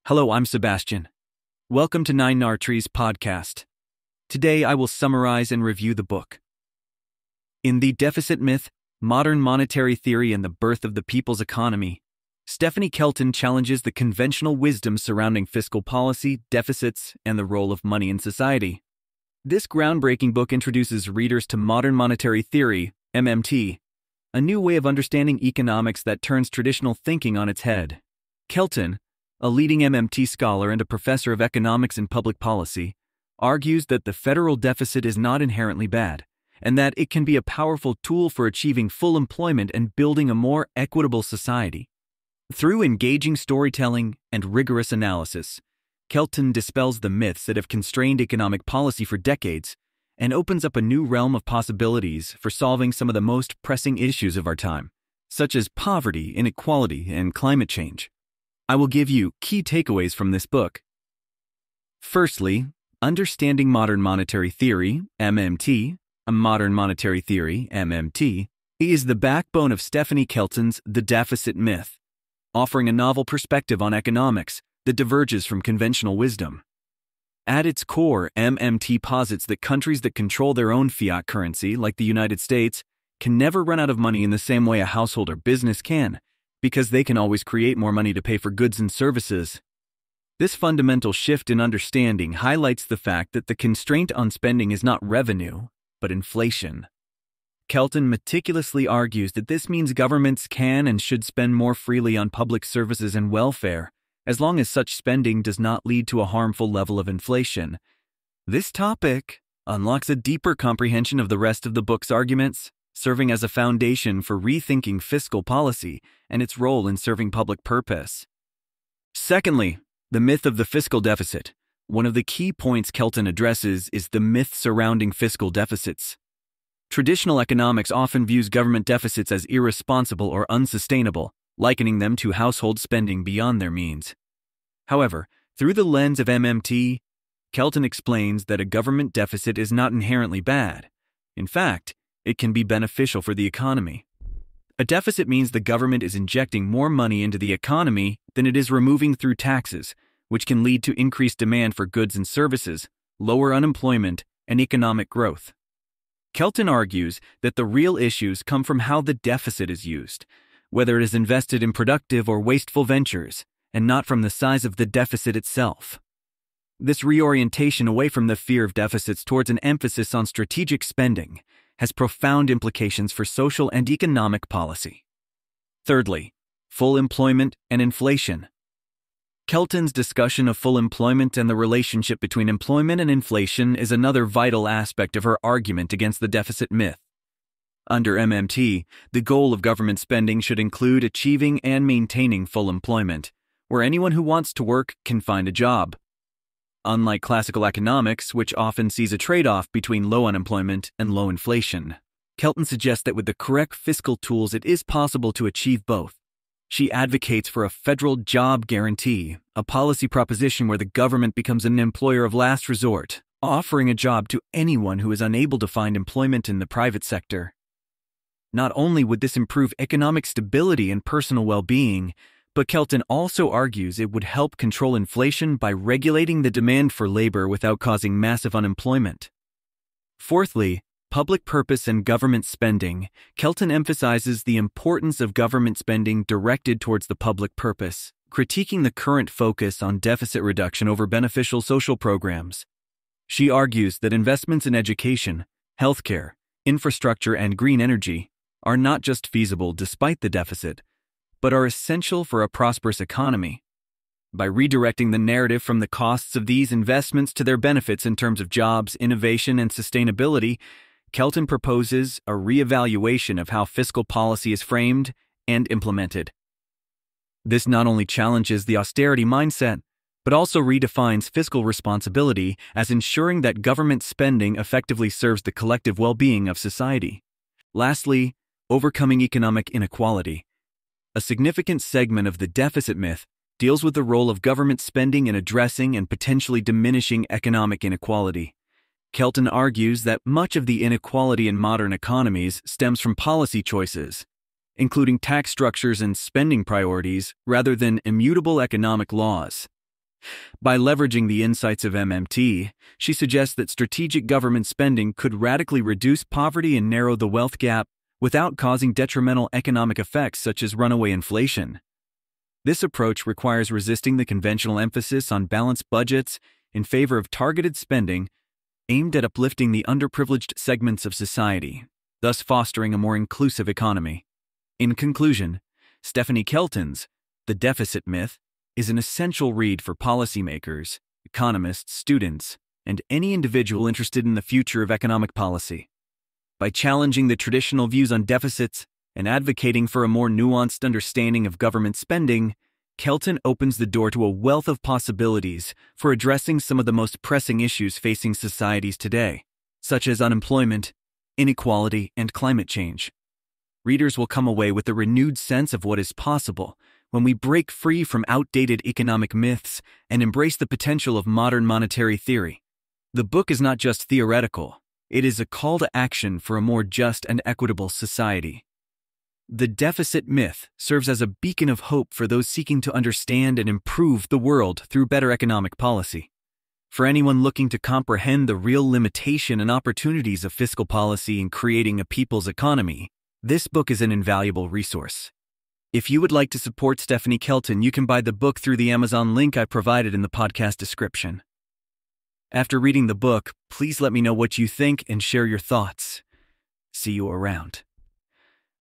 Hello, I'm Sebastian. Welcome to Nine Nartrees podcast. Today I will summarize and review the book. In The Deficit Myth, Modern Monetary Theory and the Birth of the People's Economy, Stephanie Kelton challenges the conventional wisdom surrounding fiscal policy, deficits, and the role of money in society. This groundbreaking book introduces readers to modern monetary theory, MMT, a new way of understanding economics that turns traditional thinking on its head. Kelton, a leading MMT scholar and a professor of economics and public policy, argues that the federal deficit is not inherently bad, and that it can be a powerful tool for achieving full employment and building a more equitable society. Through engaging storytelling and rigorous analysis, Kelton dispels the myths that have constrained economic policy for decades and opens up a new realm of possibilities for solving some of the most pressing issues of our time, such as poverty, inequality, and climate change. I will give you key takeaways from this book. Firstly, understanding modern monetary theory, MMT, is the backbone of Stephanie Kelton's The Deficit Myth, offering a novel perspective on economics that diverges from conventional wisdom. At its core, MMT posits that countries that control their own fiat currency, like the United States, can never run out of money in the same way a household or business can, because they can always create more money to pay for goods and services. This fundamental shift in understanding highlights the fact that the constraint on spending is not revenue, but inflation. Kelton meticulously argues that this means governments can and should spend more freely on public services and welfare, as long as such spending does not lead to a harmful level of inflation. This topic unlocks a deeper comprehension of the rest of the book's arguments, serving as a foundation for rethinking fiscal policy and its role in serving public purpose. Secondly, the myth of the fiscal deficit. One of the key points Kelton addresses is the myth surrounding fiscal deficits. Traditional economics often views government deficits as irresponsible or unsustainable, likening them to household spending beyond their means. However, through the lens of MMT, Kelton explains that a government deficit is not inherently bad. In fact, it can be beneficial for the economy. A deficit means the government is injecting more money into the economy than it is removing through taxes, which can lead to increased demand for goods and services, lower unemployment, and economic growth. Kelton argues that the real issues come from how the deficit is used, whether it is invested in productive or wasteful ventures, and not from the size of the deficit itself. This reorientation away from the fear of deficits towards an emphasis on strategic spending has profound implications for social and economic policy. Thirdly, full employment and inflation. Kelton's discussion of full employment and the relationship between employment and inflation is another vital aspect of her argument against the deficit myth. Under MMT, the goal of government spending should include achieving and maintaining full employment, where anyone who wants to work can find a job. Unlike classical economics, which often sees a trade-off between low unemployment and low inflation, Kelton suggests that with the correct fiscal tools it is possible to achieve both. She advocates for a federal job guarantee, a policy proposition where the government becomes an employer of last resort, offering a job to anyone who is unable to find employment in the private sector. Not only would this improve economic stability and personal well-being, but Kelton also argues it would help control inflation by regulating the demand for labor without causing massive unemployment. Fourthly, public purpose and government spending. Kelton emphasizes the importance of government spending directed towards the public purpose, critiquing the current focus on deficit reduction over beneficial social programs. She argues that investments in education, healthcare, infrastructure, and green energy are not just feasible despite the deficit, but are essential for a prosperous economy. By redirecting the narrative from the costs of these investments to their benefits in terms of jobs, innovation, and sustainability, Kelton proposes a reevaluation of how fiscal policy is framed and implemented. This not only challenges the austerity mindset, but also redefines fiscal responsibility as ensuring that government spending effectively serves the collective well-being of society. Lastly, overcoming economic inequality. A significant segment of the deficit myth deals with the role of government spending in addressing and potentially diminishing economic inequality. Kelton argues that much of the inequality in modern economies stems from policy choices, including tax structures and spending priorities, rather than immutable economic laws. By leveraging the insights of MMT, she suggests that strategic government spending could radically reduce poverty and narrow the wealth gap without causing detrimental economic effects such as runaway inflation. This approach requires resisting the conventional emphasis on balanced budgets in favor of targeted spending aimed at uplifting the underprivileged segments of society, thus fostering a more inclusive economy. In conclusion, Stephanie Kelton's The Deficit Myth is an essential read for policymakers, economists, students, and any individual interested in the future of economic policy. By challenging the traditional views on deficits and advocating for a more nuanced understanding of government spending, Kelton opens the door to a wealth of possibilities for addressing some of the most pressing issues facing societies today, such as unemployment, inequality, and climate change. Readers will come away with a renewed sense of what is possible when we break free from outdated economic myths and embrace the potential of modern monetary theory. The book is not just theoretical, it is a call to action for a more just and equitable society. The Deficit Myth serves as a beacon of hope for those seeking to understand and improve the world through better economic policy. For anyone looking to comprehend the real limitation and opportunities of fiscal policy in creating a people's economy, this book is an invaluable resource. If you would like to support Stephanie Kelton, you can buy the book through the Amazon link I provided in the podcast description. After reading the book, please let me know what you think and share your thoughts. See you around.